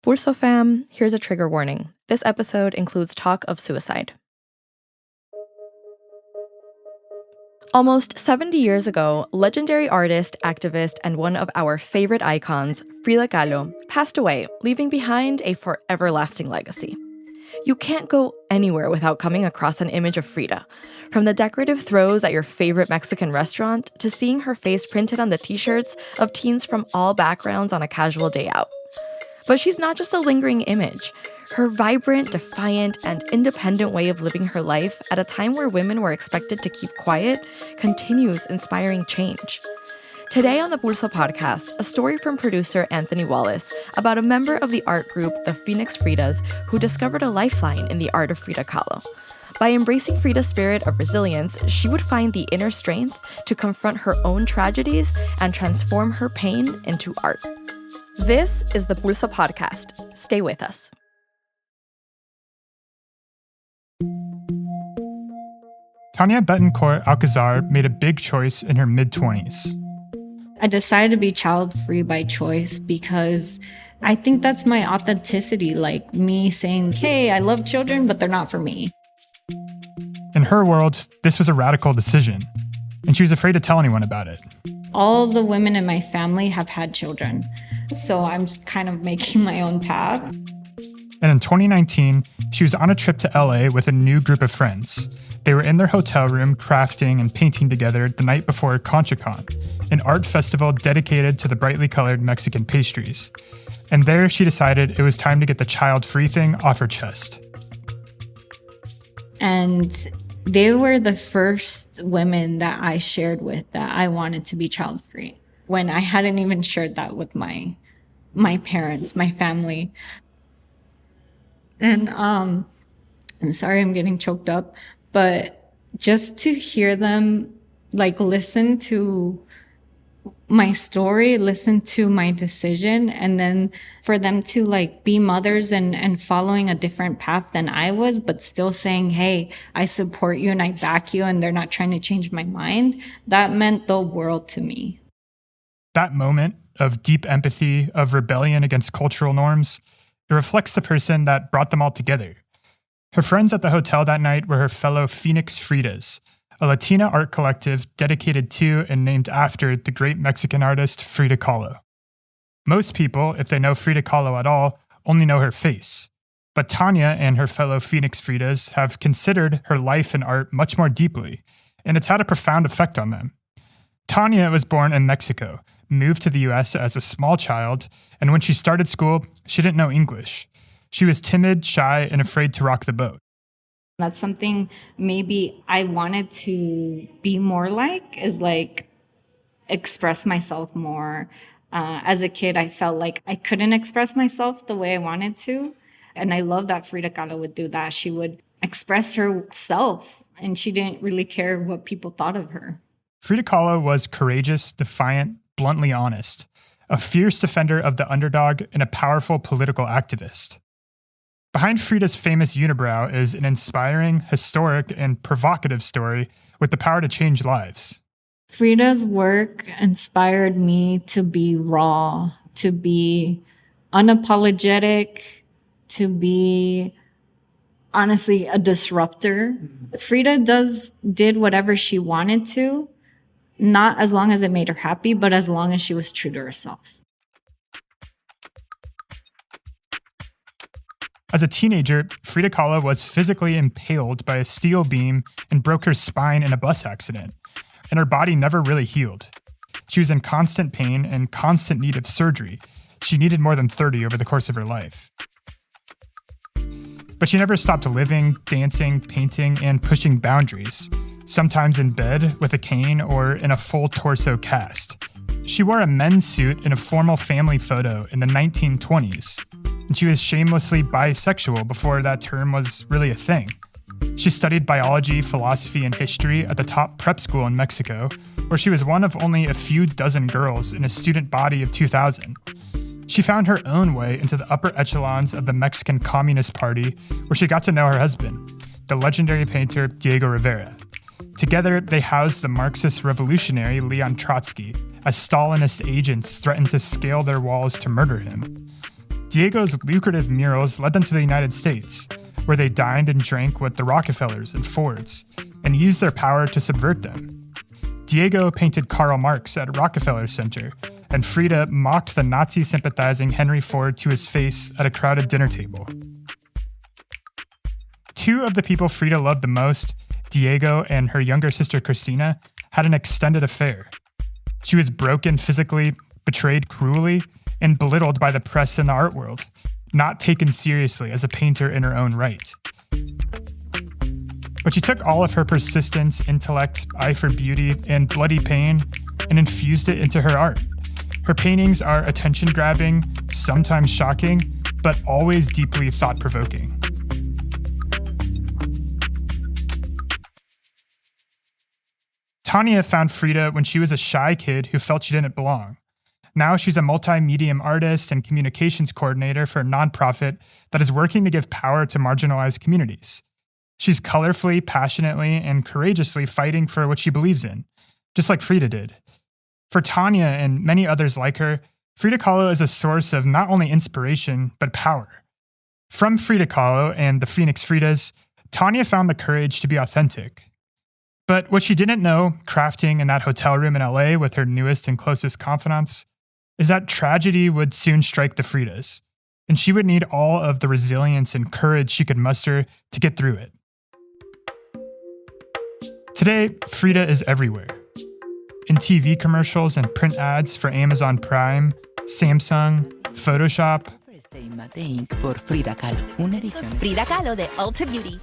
Pulso fam, here's a trigger warning. This episode includes talk of suicide. Almost 70 years ago, legendary artist, activist, and one of our favorite icons, Frida Kahlo, passed away, leaving behind a forever lasting legacy. You can't go anywhere without coming across an image of Frida, from the decorative throws at your favorite Mexican restaurant to seeing her face printed on the t-shirts of teens from all backgrounds on a casual day out. But she's not just a lingering image. Her vibrant, defiant, and independent way of living her life at a time where women were expected to keep quiet continues inspiring change. Today on the Pulso Podcast, a story from producer Anthony Wallace about a member of the art group, the Phoenix Fridas, who discovered a lifeline in the art of Frida Kahlo. By embracing Frida's spirit of resilience, she would find the inner strength to confront her own tragedies and transform her pain into art. This is the Pulso Podcast. Stay with us. Thania Betancourt Alcazar made a big choice in her mid-20s. I decided to be child-free by choice because I think that's my authenticity, like me saying, hey, I love children, but they're not for me. In her world, this was a radical decision, and she was afraid to tell anyone about it. All the women in my family have had children, so I'm kind of making my own path. And in 2019, she was on a trip to LA with a new group of friends. They were in their hotel room crafting and painting together the night before ConchaCon, an art festival dedicated to the brightly colored Mexican pastries. And there she decided it was time to get the child-free thing off her chest. And they were the first women that I shared with that I wanted to be child-free, when I hadn't even shared that with my parents, my family. And I'm sorry I'm getting choked up, but just to hear them listen to my story, listen to my decision, and then for them to be mothers and following a different path than I was, but still saying, hey, I support you and I back you, and they're not trying to change my mind, that meant the world to me. That moment of deep empathy, of rebellion against cultural norms, it reflects the person that brought them all together. Her friends at the hotel that night were her fellow Phoenix Fridas, a Latina art collective dedicated to and named after the great Mexican artist Frida Kahlo. Most people, if they know Frida Kahlo at all, only know her face. But Thania and her fellow Phoenix Fridas have considered her life and art much more deeply, and it's had a profound effect on them. Thania was born in Mexico, moved to the US as a small child, and when she started school, she didn't know English. She was timid, shy, and afraid to rock the boat. That's something maybe I wanted to be more is express myself more. As a kid, I felt like I couldn't express myself the way I wanted to. And I love that Frida Kahlo would do that. She would express herself, and she didn't really care what people thought of her. Frida Kahlo was courageous, defiant, bluntly honest, a fierce defender of the underdog, and a powerful political activist. Behind Frida's famous unibrow is an inspiring, historic, and provocative story with the power to change lives. Frida's work inspired me to be raw, to be unapologetic, to be, honestly, a disruptor. Frida did whatever she wanted to, not as long as it made her happy, but as long as she was true to herself. As a teenager, Frida Kahlo was physically impaled by a steel beam and broke her spine in a bus accident, and her body never really healed. She was in constant pain and constant need of surgery. She needed more than 30 over the course of her life. But she never stopped living, dancing, painting, and pushing boundaries, sometimes in bed with a cane or in a full torso cast. She wore a men's suit in a formal family photo in the 1920s, and she was shamelessly bisexual before that term was really a thing. She studied biology, philosophy, and history at the top prep school in Mexico, where she was one of only a few dozen girls in a student body of 2,000. She found her own way into the upper echelons of the Mexican Communist Party, where she got to know her husband, the legendary painter Diego Rivera. Together, they housed the Marxist revolutionary Leon Trotsky as Stalinist agents threatened to scale their walls to murder him. Diego's lucrative murals led them to the United States, where they dined and drank with the Rockefellers and Fords, and used their power to subvert them. Diego painted Karl Marx at Rockefeller Center, and Frida mocked the Nazi-sympathizing Henry Ford to his face at a crowded dinner table. Two of the people Frida loved the most, Diego and her younger sister Christina, had an extended affair. She was broken physically, betrayed cruelly, and belittled by the press and the art world, not taken seriously as a painter in her own right. But she took all of her persistence, intellect, eye for beauty, and bloody pain and infused it into her art. Her paintings are attention-grabbing, sometimes shocking, but always deeply thought-provoking. Thania found Frida when she was a shy kid who felt she didn't belong. Now she's a multi-medium artist and communications coordinator for a nonprofit that is working to give power to marginalized communities. She's colorfully, passionately, and courageously fighting for what she believes in, just like Frida did. For Thania and many others like her, Frida Kahlo is a source of not only inspiration, but power. From Frida Kahlo and the Phoenix Fridas, Thania found the courage to be authentic. But what she didn't know, crafting in that hotel room in LA with her newest and closest confidants, is that tragedy would soon strike the Fridas, and she would need all of the resilience and courage she could muster to get through it. Today, Frida is everywhere. In TV commercials and print ads for Amazon Prime, Samsung, Photoshop, Frida Kahlo de Ulta Beauty.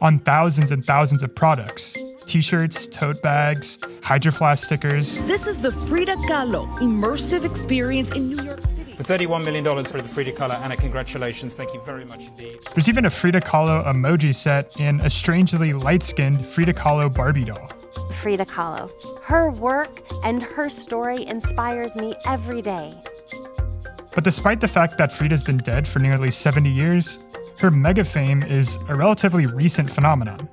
on thousands and thousands of products, t-shirts, tote bags, Hydro Flask stickers. This is the Frida Kahlo immersive experience in New York City. For $31 million for the Frida Kahlo, Anna, congratulations. Thank you very much indeed. There's even a Frida Kahlo emoji set in a strangely light-skinned Frida Kahlo Barbie doll. Frida Kahlo. Her work and her story inspires me every day. But despite the fact that Frida's been dead for nearly 70 years, her mega fame is a relatively recent phenomenon.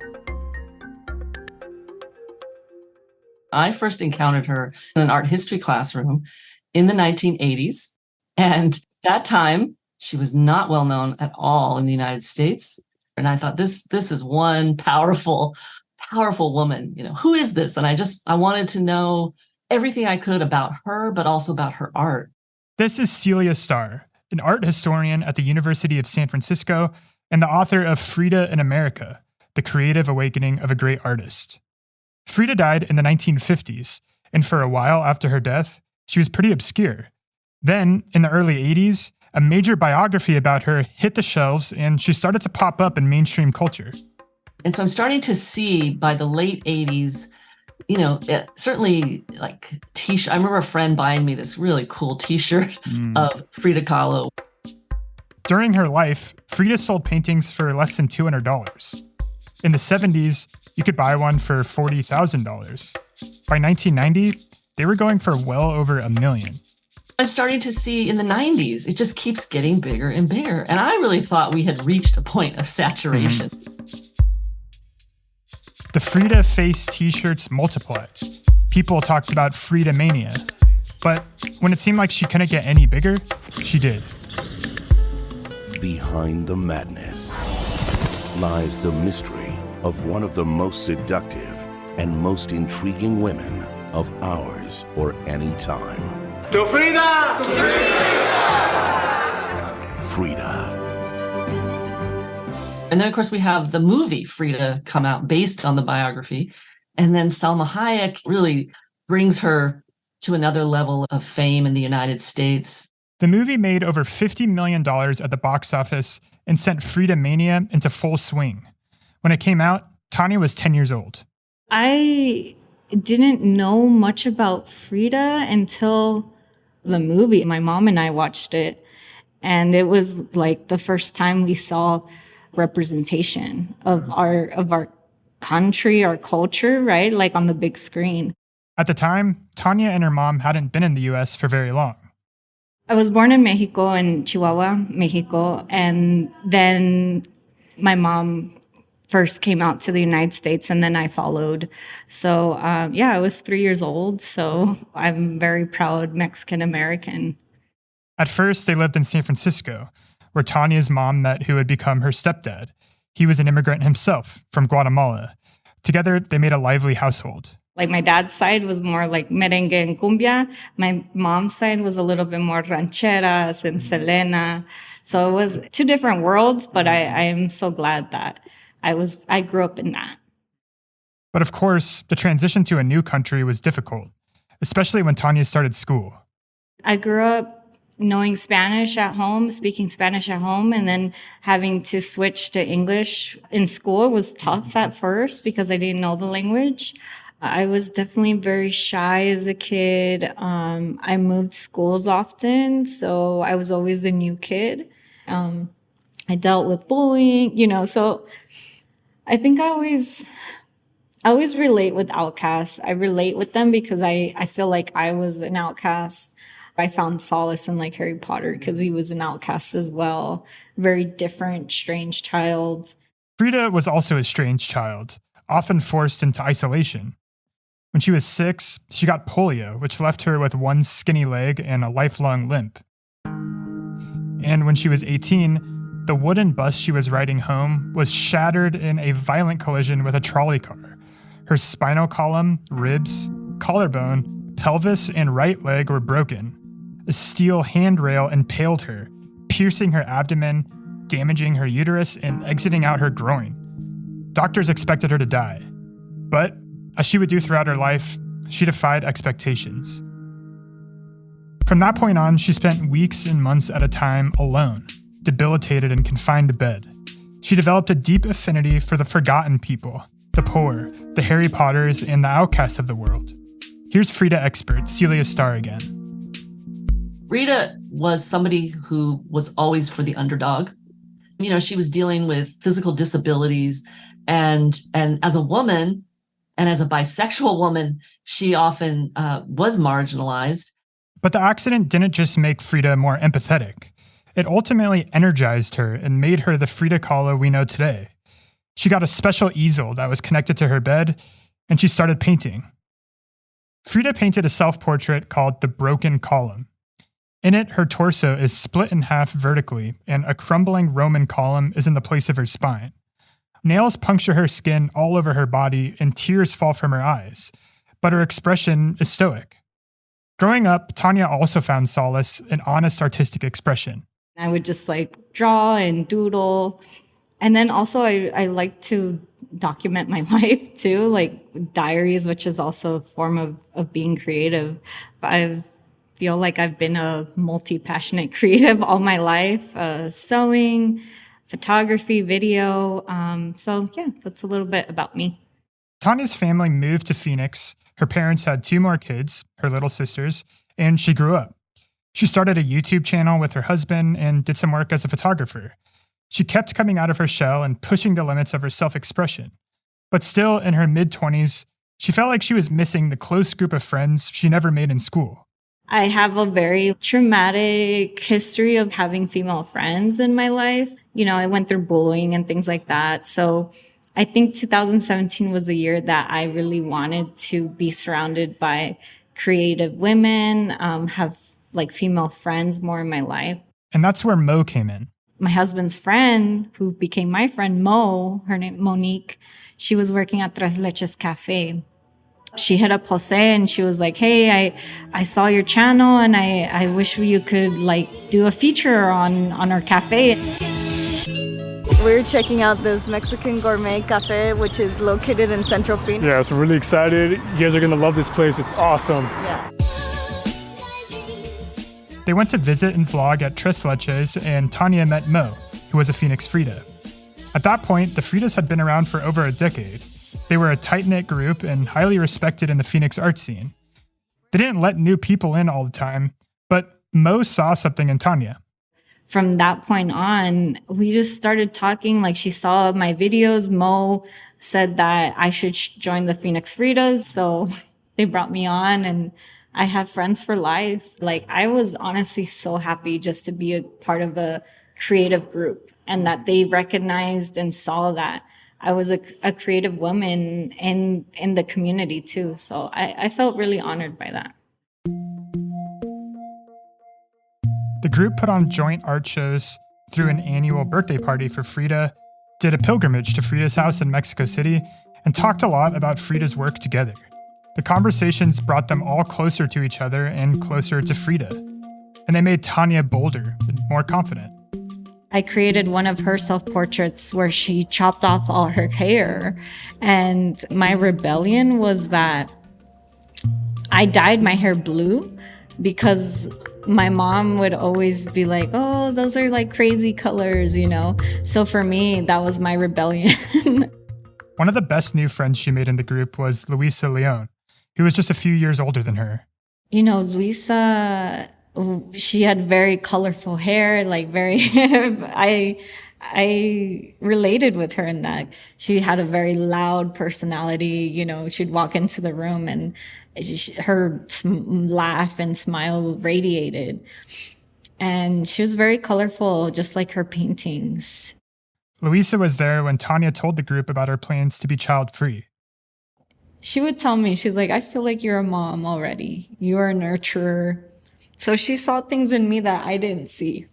I first encountered her in an art history classroom in the 1980s. And that time, she was not well known at all in the United States. And I thought, this is one powerful woman. You know, who is this? And I wanted to know everything I could about her, but also about her art. This is Celia Starr, an art historian at the University of San Francisco and the author of Frida in America, The Creative Awakening of a Great Artist. Frida died in the 1950s, and for a while after her death, she was pretty obscure. Then, in the early 80s, a major biography about her hit the shelves and she started to pop up in mainstream culture. And so I'm starting to see by the late 80s, you know, certainly like t-shirt. I remember a friend buying me this really cool t-shirt of Frida Kahlo. During her life, Frida sold paintings for less than $200. In the 70s, you could buy one for $40,000. By 1990, they were going for well over $1 million. I'm starting to see in the 90s, it just keeps getting bigger and bigger. And I really thought we had reached a point of saturation. The Frida face t-shirts multiplied. People talked about Frida mania. But when it seemed like she couldn't get any bigger, she did. Behind the madness lies the mystery of one of the most seductive and most intriguing women of ours or any time. To Frida! To Frida! Frida. And then, of course, we have the movie Frida come out based on the biography. And then Salma Hayek really brings her to another level of fame in the United States. The movie made over $50 million at the box office and sent Frida mania into full swing. When it came out, Thania was 10 years old. I didn't know much about Frida until the movie. My mom and I watched it, and it was like the first time we saw representation of our country, our culture, right? Like on the big screen. At the time, Thania and her mom hadn't been in the US for very long. I was born in Mexico, in Chihuahua, Mexico, and then my mom first came out to the United States, and then I followed. So, I was 3 years old, so I'm very proud Mexican-American. At first, they lived in San Francisco, where Thania's mom met who would become her stepdad. He was an immigrant himself from Guatemala. Together, they made a lively household. Like my dad's side was more like merengue and cumbia. My mom's side was a little bit more rancheras and Selena. So it was two different worlds, but I am so glad that I grew up in that. But of course, the transition to a new country was difficult, especially when Thania started school. I grew up knowing Spanish at home, speaking Spanish at home, and then having to switch to English in school was tough at first because I didn't know the language. I was definitely very shy as a kid. I moved schools often, so I was always the new kid. I dealt with bullying, so I think I always relate with outcasts. I relate with them because I feel like I was an outcast. I found solace in like Harry Potter because he was an outcast as well. Very different, strange child. Frida was also a strange child, often forced into isolation. When she was 6, she got polio, which left her with one skinny leg and a lifelong limp. And when she was 18, the wooden bus she was riding home was shattered in a violent collision with a trolley car. Her spinal column, ribs, collarbone, pelvis, and right leg were broken. A steel handrail impaled her, piercing her abdomen, damaging her uterus, and exiting out her groin. Doctors expected her to die. But, as she would do throughout her life, she defied expectations. From that point on, she spent weeks and months at a time alone, debilitated and confined to bed. She developed a deep affinity for the forgotten people, the poor, the Harry Potters, and the outcasts of the world. Here's Frida expert Celia Starr again. Frida was somebody who was always for the underdog. She was dealing with physical disabilities, and as a woman, and as a bisexual woman, she often was marginalized. But the accident didn't just make Frida more empathetic. It ultimately energized her and made her the Frida Kahlo we know today. She got a special easel that was connected to her bed, and she started painting. Frida painted a self-portrait called The Broken Column. In it, her torso is split in half vertically, and a crumbling Roman column is in the place of her spine. Nails puncture her skin all over her body, and tears fall from her eyes, but her expression is stoic. Growing up, Thania also found solace in honest artistic expression. I would just draw and doodle. And then also I like to document my life too, like diaries, which is also a form of being creative. I feel like I've been a multi-passionate creative all my life, sewing, photography, video. So yeah, that's a little bit about me. Thania's family moved to Phoenix. Her parents had 2 more kids, her little sisters, and she grew up. She started a YouTube channel with her husband and did some work as a photographer. She kept coming out of her shell and pushing the limits of her self-expression. But still, in her mid-20s, she felt like she was missing the close group of friends she never made in school. I have a very traumatic history of having female friends in my life. I went through bullying and things like that. So I think 2017 was the year that I really wanted to be surrounded by creative women, have female friends more in my life. And that's where Mo came in. My husband's friend, who became my friend, Mo, her name Monique, she was working at Tres Leches Cafe. She hit up Jose and she was like, hey, I saw your channel and I wish you could do a feature on our cafe. We're checking out this Mexican gourmet cafe, which is located in Central Phoenix. Yeah, so we're really excited. You guys are going to love this place. It's awesome. Yeah. They went to visit and vlog at Tres Leches, and Thania met Mo, who was a Phoenix Frida. At that point, the Fridas had been around for over a decade. They were a tight-knit group and highly respected in the Phoenix art scene. They didn't let new people in all the time, but Mo saw something in Thania. From that point on, we just started talking. She saw my videos. Mo said that I should join the Phoenix Fridas. So they brought me on and I have friends for life. I was honestly so happy just to be a part of a creative group and that they recognized and saw that I was a creative woman in the community too. So I felt really honored by that. The group put on joint art shows, threw an annual birthday party for Frida, did a pilgrimage to Frida's house in Mexico City, and talked a lot about Frida's work together. The conversations brought them all closer to each other and closer to Frida. And they made Thania bolder and more confident. I created one of her self-portraits where she chopped off all her hair. And my rebellion was that I dyed my hair blue because my mom would always be like, oh, those are like crazy colors, you know? So for me, that was my rebellion. One of the best new friends she made in the group was Luisa Leon, who was just a few years older than her. You know, Luisa, she had very colorful hair, like very, I related with her in that. She had a very loud personality, you know, she'd walk into the room and her laugh and smile radiated. And she was very colorful, just like her paintings. Luisa was there when Thania told the group about her plans to be child-free. She would tell me, she's like, I feel like you're a mom already. You're a nurturer. So she saw things in me that I didn't see.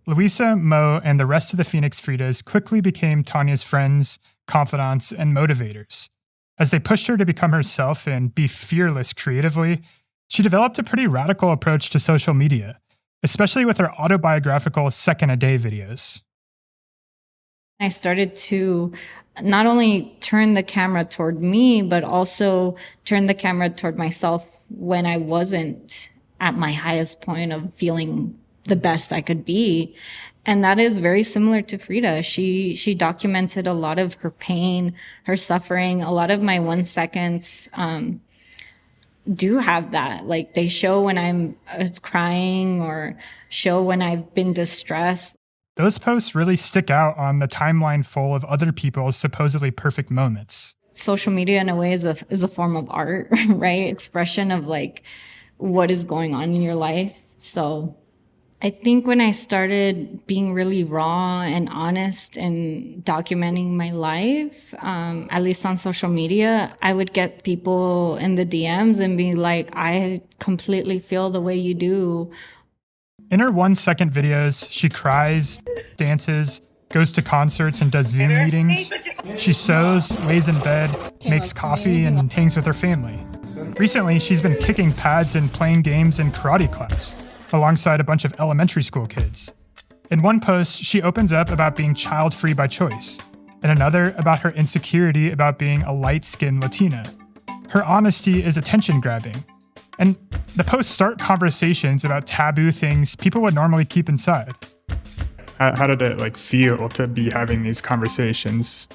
Luisa, Mo, and the rest of the Phoenix Fridas quickly became Thania's friends, confidants, and motivators. As they pushed her to become herself and be fearless creatively, she developed a pretty radical approach to social media, especially with her autobiographical second-a-day videos. I started to not only turn the camera toward me, but also turn the camera toward myself when I wasn't at my highest point of feeling the best I could be. And that is very similar to Frida. She documented a lot of her pain, her suffering. A lot of my 1 seconds do have that. Like they show when I'm crying or show when I've been distressed. Those posts really stick out on the timeline full of other people's supposedly perfect moments. Social media in a way is a form of art, right? Expression of like what is going on in your life. So I think when I started being really raw and honest and documenting my life, at least on social media, I would get people in the DMs and be like, I completely feel the way you do. In her 1 second videos, she cries, dances, goes to concerts and does Zoom meetings. She sews, lays in bed, makes coffee, and hangs with her family. Recently, she's been kicking pads and playing games in karate class, alongside a bunch of elementary school kids. In one post, she opens up about being child-free by choice, and another about her insecurity about being a light-skinned Latina. Her honesty is attention-grabbing, and the posts start conversations about taboo things people would normally keep inside. How did it feel to be having these conversations?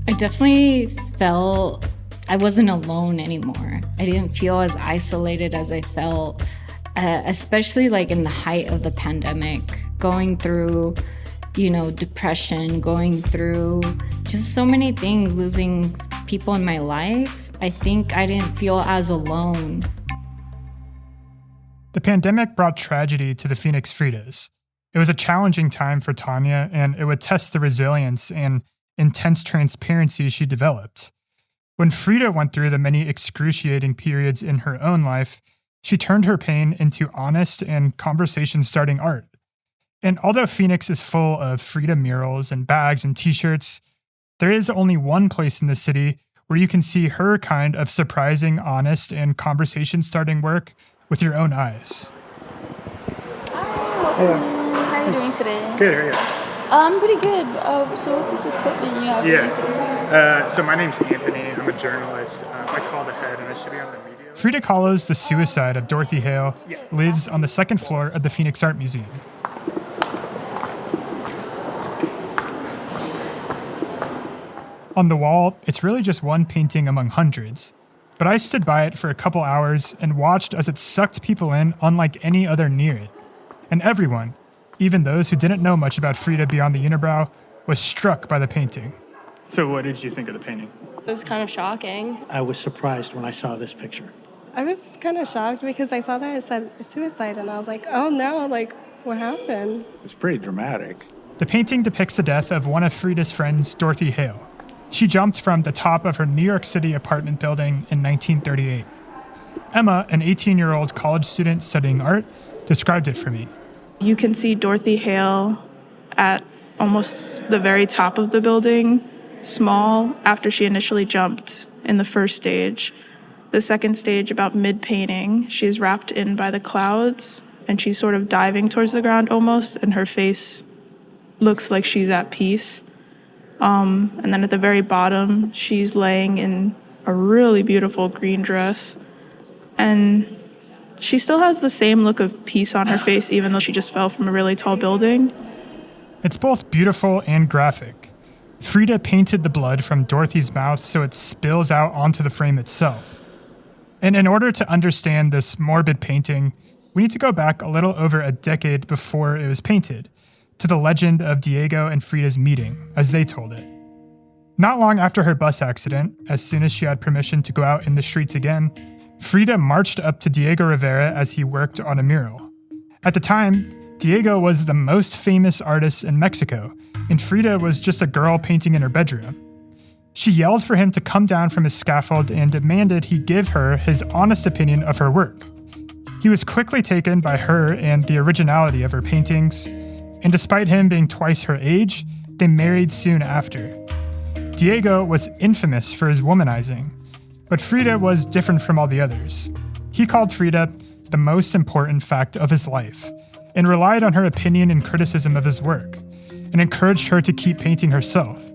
I definitely felt I wasn't alone anymore. I didn't feel as isolated as I felt, especially in the height of the pandemic, going through, depression, going through just so many things, losing people in my life. I think I didn't feel as alone. The pandemic brought tragedy to the Phoenix Fridas. It was a challenging time for Thania, and it would test the resilience and intense transparency she developed. When Frida went through the many excruciating periods in her own life, she turned her pain into honest and conversation-starting art. And although Phoenix is full of Frida murals and bags and t-shirts, there is only one place in the city where you can see her kind of surprising, honest, and conversation-starting work with your own eyes. Hi, how are you doing today? Good, how are you? I'm pretty good. So what's this equipment you have? So my name's Anthony. I'm a journalist. I called ahead and I should be on the media. Frida Kahlo's The Suicide of Dorothy Hale lives on the second floor of the Phoenix Art Museum. On the wall, it's really just one painting among hundreds. But I stood by it for a couple hours and watched as it sucked people in unlike any other near it. And everyone, even those who didn't know much about Frida beyond the unibrow, was struck by the painting. So what did you think of the painting? It was kind of shocking. I was surprised when I saw this picture. I was kind of shocked because I saw that it said suicide and I was like, oh no, what happened? It's pretty dramatic. The painting depicts the death of one of Frida's friends, Dorothy Hale. She jumped from the top of her New York City apartment building in 1938. Emma, an 18-year-old college student studying art, described it for me. You can see Dorothy Hale at almost the very top of the building, small after she initially jumped in the first stage. The second stage, about mid-painting, she's wrapped in by the clouds, and she's sort of diving towards the ground almost, and her face looks like she's at peace. And then at the very bottom, she's laying in a really beautiful green dress, and she still has the same look of peace on her face, even though she just fell from a really tall building. It's both beautiful and graphic. Frida painted the blood from Dorothy's mouth so it spills out onto the frame itself. And in order to understand this morbid painting, we need to go back a little over a decade before it was painted, to the legend of Diego and Frida's meeting, as they told it. Not long after her bus accident, as soon as she had permission to go out in the streets again, Frida marched up to Diego Rivera as he worked on a mural. At the time, Diego was the most famous artist in Mexico, and Frida was just a girl painting in her bedroom. She yelled for him to come down from his scaffold and demanded he give her his honest opinion of her work. He was quickly taken by her and the originality of her paintings, and despite him being twice her age, they married soon after. Diego was infamous for his womanizing, but Frida was different from all the others. He called Frida the most important fact of his life, and relied on her opinion and criticism of his work, and encouraged her to keep painting herself.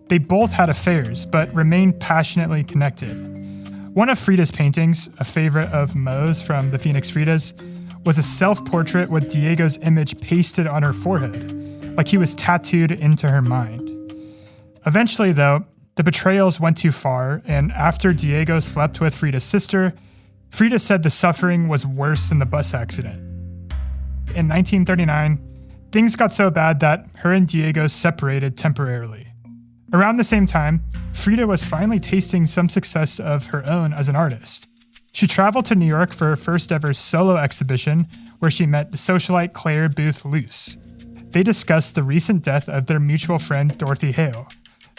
They both had affairs, but remained passionately connected. One of Frida's paintings, a favorite of Mo's from the Phoenix Fridas, was a self-portrait with Diego's image pasted on her forehead, like he was tattooed into her mind. Eventually, though, the betrayals went too far, and after Diego slept with Frida's sister, Frida said the suffering was worse than the bus accident. In 1939, things got so bad that her and Diego separated temporarily. Around the same time, Frida was finally tasting some success of her own as an artist. She traveled to New York for her first ever solo exhibition, where she met the socialite Claire Booth Luce. They discussed the recent death of their mutual friend Dorothy Hale.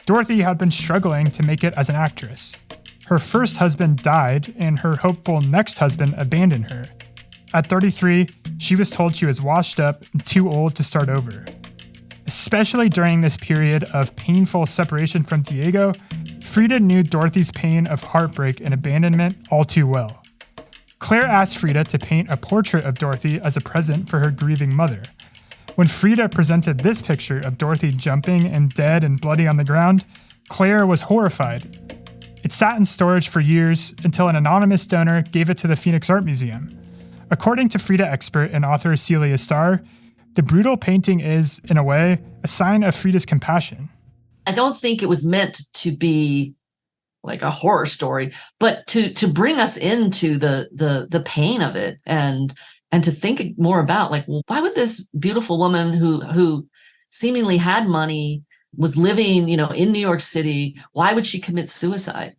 Dorothy had been struggling to make it as an actress. Her first husband died, and her hopeful next husband abandoned her. At 33, she was told she was washed up and too old to start over. Especially during this period of painful separation from Diego, Frida knew Dorothy's pain of heartbreak and abandonment all too well. Claire asked Frida to paint a portrait of Dorothy as a present for her grieving mother. When Frida presented this picture of Dorothy jumping and dead and bloody on the ground, Claire was horrified. It sat in storage for years until an anonymous donor gave it to the Phoenix Art Museum. According to Frida expert and author Celia Starr, the brutal painting is, in a way, a sign of Frida's compassion. I don't think it was meant to be like a horror story, but to bring us into the pain of it and to think more about, like, well, why would this beautiful woman who seemingly had money, was living, in New York City, why would she commit suicide?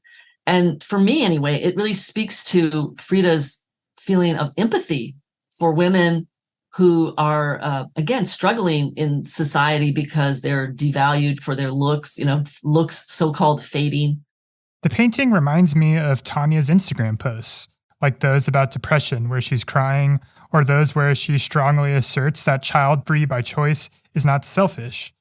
And for me, anyway, it really speaks to Frida's feeling of empathy for women who are, again, struggling in society because they're devalued for their looks, looks so-called fading. The painting reminds me of Thania's Instagram posts, like those about depression where she's crying, or those where she strongly asserts that child-free by choice is not selfish.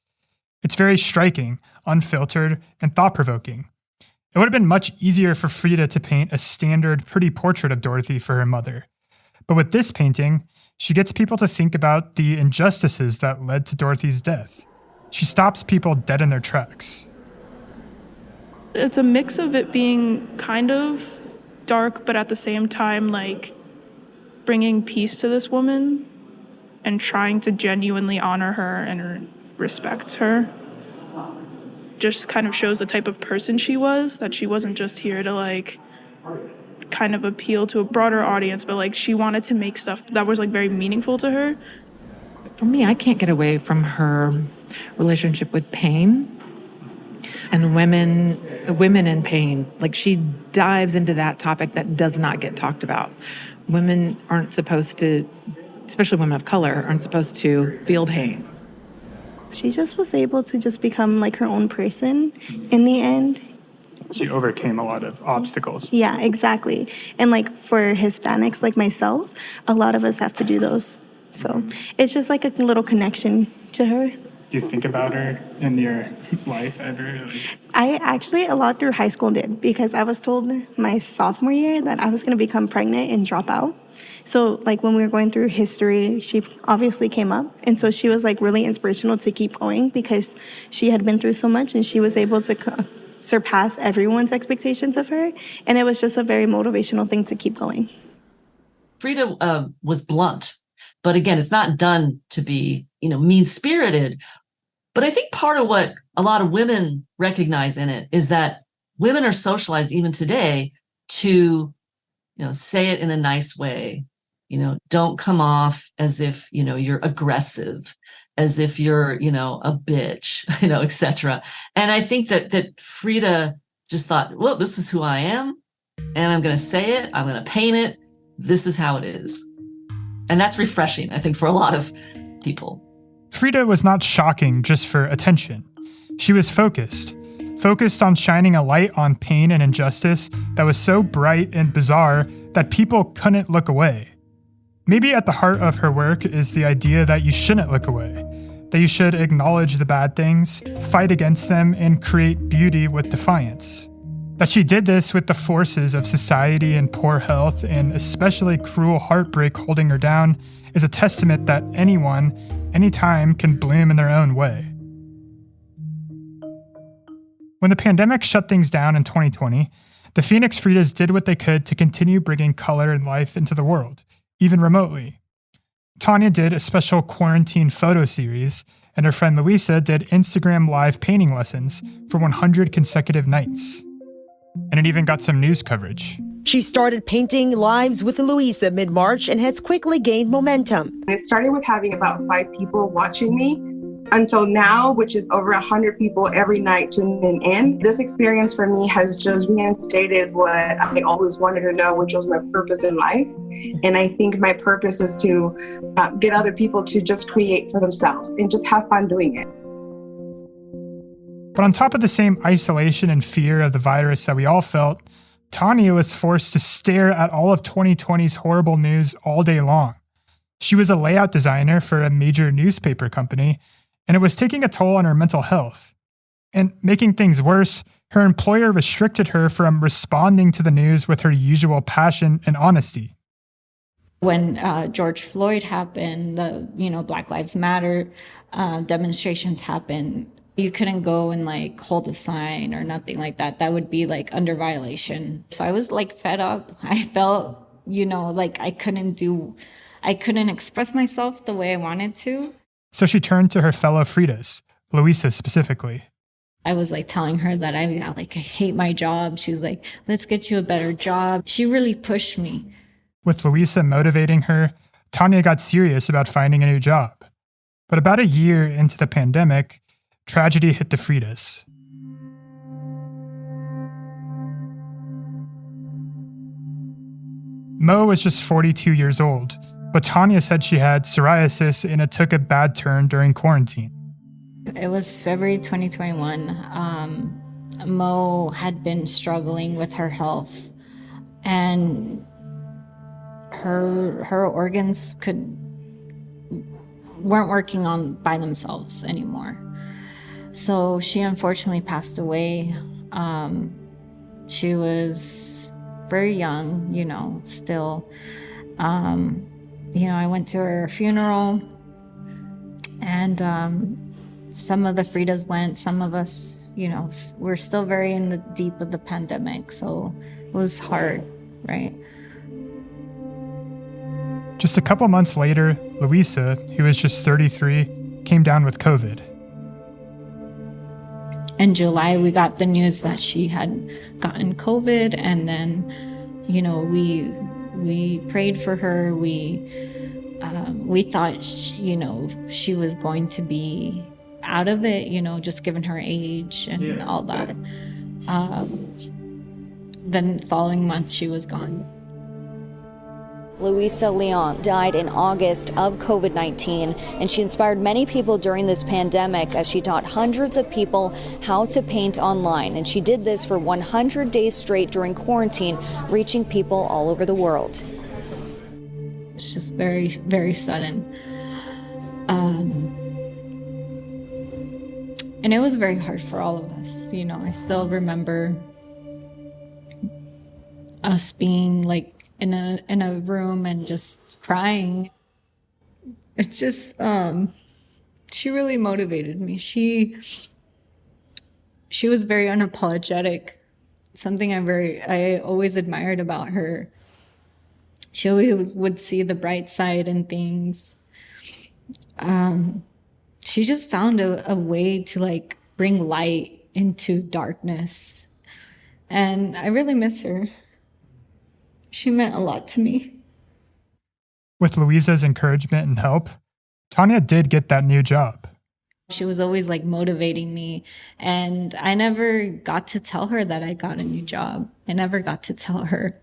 It's very striking, unfiltered, and thought-provoking. It would have been much easier for Frida to paint a standard, pretty portrait of Dorothy for her mother. But with this painting, she gets people to think about the injustices that led to Dorothy's death. She stops people dead in their tracks. It's a mix of it being kind of dark, but at the same time, like, bringing peace to this woman and trying to genuinely honor her and respect her. Just kind of shows the type of person she was, that she wasn't just here to, like, kind of appeal to a broader audience, but, like, she wanted to make stuff that was, like, very meaningful to her. For me, I can't get away from her relationship with pain and women in pain. Like, she dives into that topic that does not get talked about. Women aren't supposed to, especially women of color, aren't supposed to feel pain. She just was able to just become like her own person in the end. she overcame a lot of obstacles. Yeah, exactly. And like for Hispanics like myself, a lot of us have to do those. So it's just like a little connection to her. Do you think about her in your life ever? I actually, a lot through high school did, because I was told my sophomore year that I was going to become pregnant and drop out. So like when we were going through history, she obviously came up. And so she was like really inspirational to keep going because she had been through so much and she was able to surpass everyone's expectations of her. And it was just a very motivational thing to keep going. Frida was blunt, but again, it's not done to be, mean-spirited. But I think part of what a lot of women recognize in it is that women are socialized even today to, say it in a nice way. Don't come off as if, you're aggressive, as if you're, a bitch, etc. And I think that Frida just thought, well, this is who I am, and I'm going to say it, I'm going to paint it. This is how it is. And that's refreshing, I think, for a lot of people. Frida was not shocking just for attention. She was focused on shining a light on pain and injustice that was so bright and bizarre that people couldn't look away. Maybe at the heart of her work is the idea that you shouldn't look away, that you should acknowledge the bad things, fight against them, and create beauty with defiance. That she did this with the forces of society and poor health and especially cruel heartbreak holding her down is a testament that anyone, anytime, can bloom in their own way. When the pandemic shut things down in 2020, the Phoenix Fridas did what they could to continue bringing color and life into the world, even remotely. Thania did a special quarantine photo series, and her friend Luisa did Instagram live painting lessons for 100 consecutive nights. And it even got some news coverage. She started painting lives with Luisa mid-March and has quickly gained momentum. It started with having about 5 people watching me until now, which is over 100 people every night tuning in. This experience for me has just reinstated what I always wanted to know, which was my purpose in life. And I think my purpose is to get other people to just create for themselves and just have fun doing it. But on top of the same isolation and fear of the virus that we all felt, Thania was forced to stare at all of 2020's horrible news all day long. She was a layout designer for a major newspaper company, and it was taking a toll on her mental health. And making things worse, her employer restricted her from responding to the news with her usual passion and honesty. When George Floyd happened, the Black Lives Matter demonstrations happened, you couldn't go and hold a sign or nothing like that. That would be under violation. So I was fed up. I felt, I couldn't express myself the way I wanted to. So she turned to her fellow Fridas, Luisa specifically. I was telling her that I hate my job. She's like, let's get you a better job. She really pushed me. With Luisa motivating her, Thania got serious about finding a new job. But about a year into the pandemic, tragedy hit the Fridas. Mo was just 42 years old, but Thania said she had psoriasis and it took a bad turn during quarantine. It was February 2021. Mo had been struggling with her health, and her organs weren't working by themselves anymore. So she unfortunately passed away. She was very young, still. I went to her funeral, and some of the Fridas went, some of us, we're still very in the deep of the pandemic, so it was hard, right? Just a couple months later, Luisa, who was just 33, came down with COVID. In July, we got the news that she had gotten COVID, and then, we prayed for her. We thought, she was going to be out of it, just given her age and all that. Then following month, she was gone. Luisa Leon died in August of COVID-19, and she inspired many people during this pandemic as she taught hundreds of people how to paint online. And she did this for 100 days straight during quarantine, reaching people all over the world. It's just very, very sudden. And it was very hard for all of us. You know, I still remember us being like in a room and just crying. It's just, she really motivated me. She was very unapologetic. Something I always admired about her. She always would see the bright side in things. She just found a way to like bring light into darkness. And I really miss her. She meant a lot to me. With Luisa's encouragement and help, Thania did get that new job. She was always like motivating me, and I never got to tell her that I got a new job. I never got to tell her.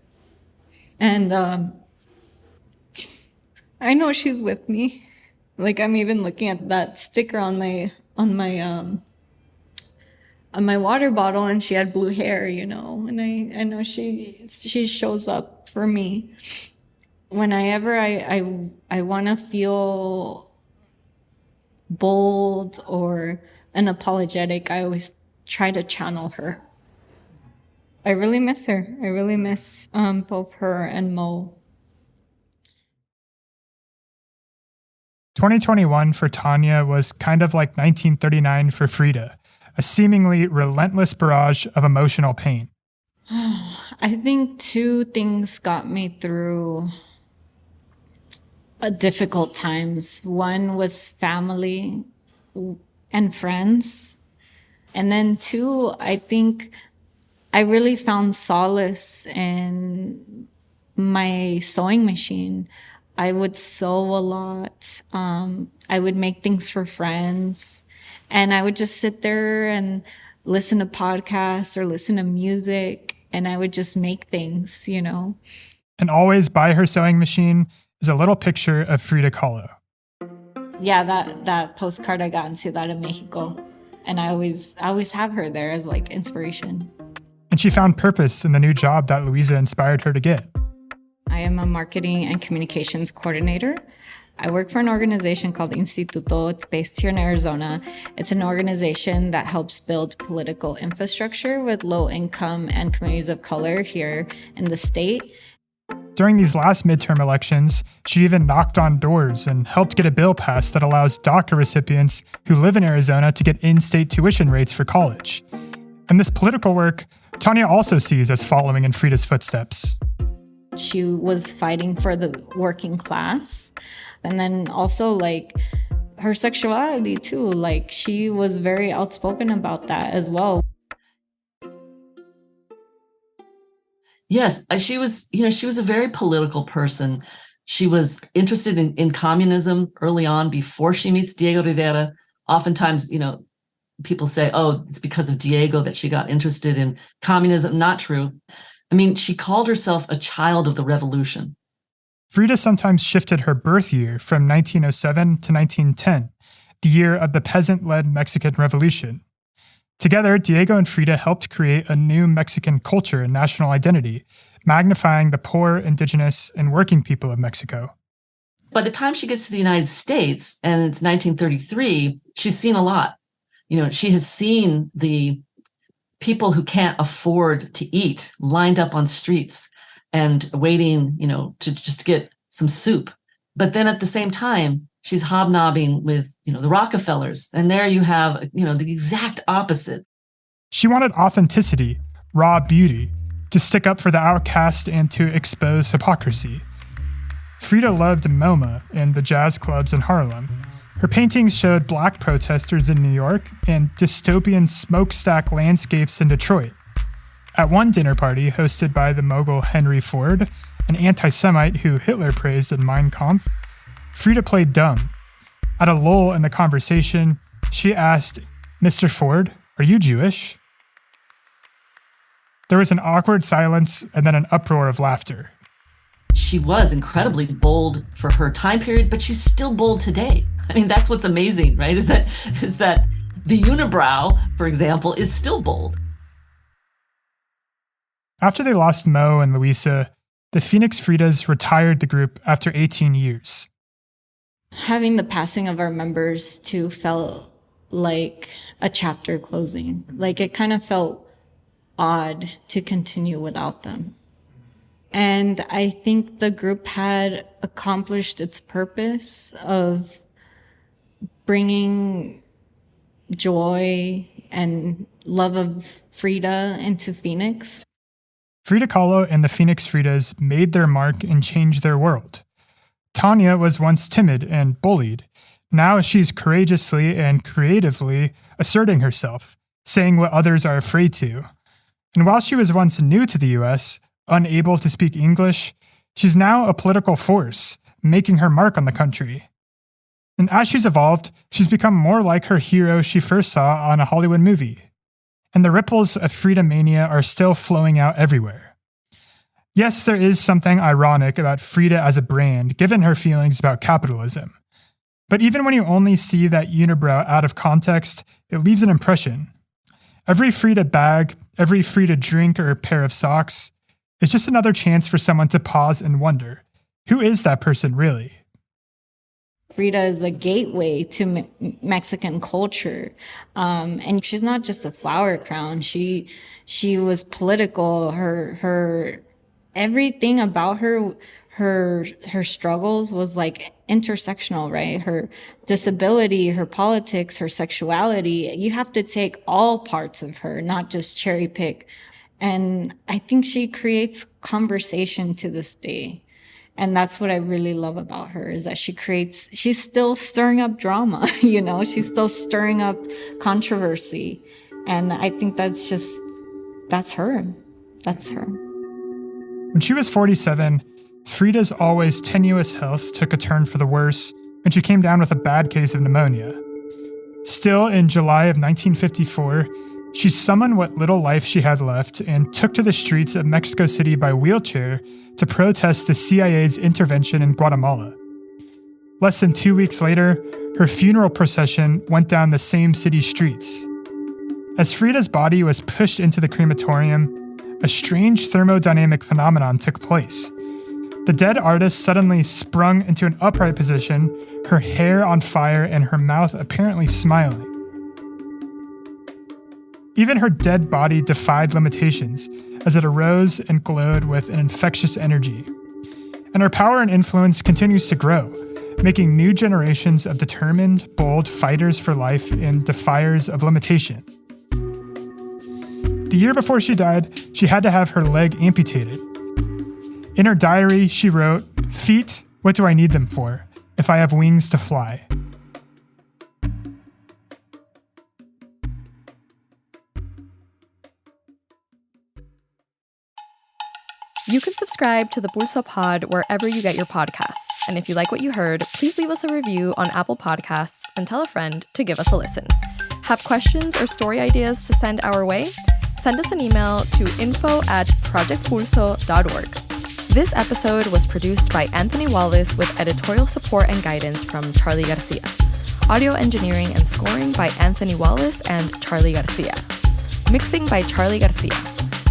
And I know she's with me. Like, I'm even looking at that sticker on my water bottle, and she had blue hair, you know, and I know she shows up for me. Whenever I want to feel bold or unapologetic, I always try to channel her. I really miss her. I really miss both her and Mo. 2021 for Thania was kind of like 1939 for Frida, a seemingly relentless barrage of emotional pain. I think two things got me through difficult times. One was family and friends. And then two, I think I really found solace in my sewing machine. I would sew a lot. I would make things for friends. And I would just sit there and listen to podcasts or listen to music. And I would just make things, you know. And always by her sewing machine is a little picture of Frida Kahlo. Yeah, that postcard I got in Ciudad de Mexico. And I always have her there as like inspiration. And she found purpose in the new job that Luisa inspired her to get. I am a marketing and communications coordinator. I work for an organization called Instituto. It's based here in Arizona. It's an organization that helps build political infrastructure with low income and communities of color here in the state. During these last midterm elections, she even knocked on doors and helped get a bill passed that allows DACA recipients who live in Arizona to get in-state tuition rates for college. And this political work, Thania also sees as following in Frida's footsteps. She was fighting for the working class. And then also like her sexuality too. Like she was very outspoken about that as well. Yes, she was a very political person. She was interested in communism early on before she meets Diego Rivera. Oftentimes, people say, oh, it's because of Diego that she got interested in communism. Not true. I mean, she called herself a child of the revolution. Frida sometimes shifted her birth year from 1907 to 1910, the year of the peasant-led Mexican Revolution. Together, Diego and Frida helped create a new Mexican culture and national identity, magnifying the poor, indigenous, and working people of Mexico. By the time she gets to the United States, and it's 1933, she's seen a lot. She has seen the people who can't afford to eat lined up on streets and waiting, to just get some soup. But then at the same time, she's hobnobbing with, the Rockefellers. And there you have, the exact opposite. She wanted authenticity, raw beauty, to stick up for the outcast and to expose hypocrisy. Frida loved MoMA and the jazz clubs in Harlem. Her paintings showed Black protesters in New York and dystopian smokestack landscapes in Detroit. At one dinner party hosted by the mogul Henry Ford, an anti-Semite who Hitler praised in Mein Kampf, Frida played dumb. At a lull in the conversation, she asked, "Mr. Ford, are you Jewish?" There was an awkward silence and then an uproar of laughter. She was incredibly bold for her time period, but she's still bold today. I mean, that's what's amazing, right? Is that the unibrow, for example, is still bold. After they lost Mo and Luisa, the Phoenix Fridas retired the group after 18 years. Having the passing of our members too felt like a chapter closing. Like it kind of felt odd to continue without them. And I think the group had accomplished its purpose of bringing joy and love of Frida into Phoenix. Frida Kahlo and the Phoenix Fridas made their mark and changed their world. Thania was once timid and bullied. Now she's courageously and creatively asserting herself, saying what others are afraid to. And while she was once new to the US, unable to speak English, she's now a political force, making her mark on the country. And as she's evolved, she's become more like her hero she first saw on a Hollywood movie. And the ripples of Frida mania are still flowing out everywhere. Yes, there is something ironic about Frida as a brand, given her feelings about capitalism. But even when you only see that unibrow out of context, it leaves an impression. Every Frida bag, every Frida drink or pair of socks is just another chance for someone to pause and wonder, who is that person really? Frida is a gateway to Mexican culture. And she's not just a flower crown. She was political. Her everything about her struggles was like intersectional, right? Her disability, her politics, her sexuality. You have to take all parts of her, not just cherry pick. And I think she creates conversation to this day. And that's what I really love about her, is that she's still stirring up drama, you know, she's still stirring up controversy. And I think that's her. That's her. When she was 47, Frida's always tenuous health took a turn for the worse, and she came down with a bad case of pneumonia. Still, in July of 1954, she summoned what little life she had left and took to the streets of Mexico City by wheelchair to protest the CIA's intervention in Guatemala. Less than 2 weeks later, her funeral procession went down the same city streets. As Frida's body was pushed into the crematorium, a strange thermodynamic phenomenon took place. The dead artist suddenly sprung into an upright position, her hair on fire and her mouth apparently smiling. Even her dead body defied limitations as it arose and glowed with an infectious energy. And her power and influence continues to grow, making new generations of determined, bold fighters for life and defiers of limitation. The year before she died, she had to have her leg amputated. In her diary, she wrote, "Feet, what do I need them for, if I have wings to fly?" You can subscribe to the Pulso Pod wherever you get your podcasts. And if you like what you heard, please leave us a review on Apple Podcasts and tell a friend to give us a listen. Have questions or story ideas to send our way? Send us an email to info@projectpulso.org. This episode was produced by Anthony Wallace with editorial support and guidance from Charlie Garcia. Audio engineering and scoring by Anthony Wallace and Charlie Garcia. Mixing by Charlie Garcia.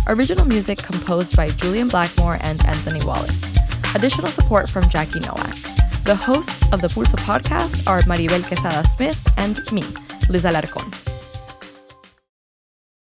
Original music composed by Julian Blackmore and Anthony Wallace. Additional support from Jackie Noack. The hosts of the Pulso Podcast are Maribel Quezada Smith and me, Liz Alarcón.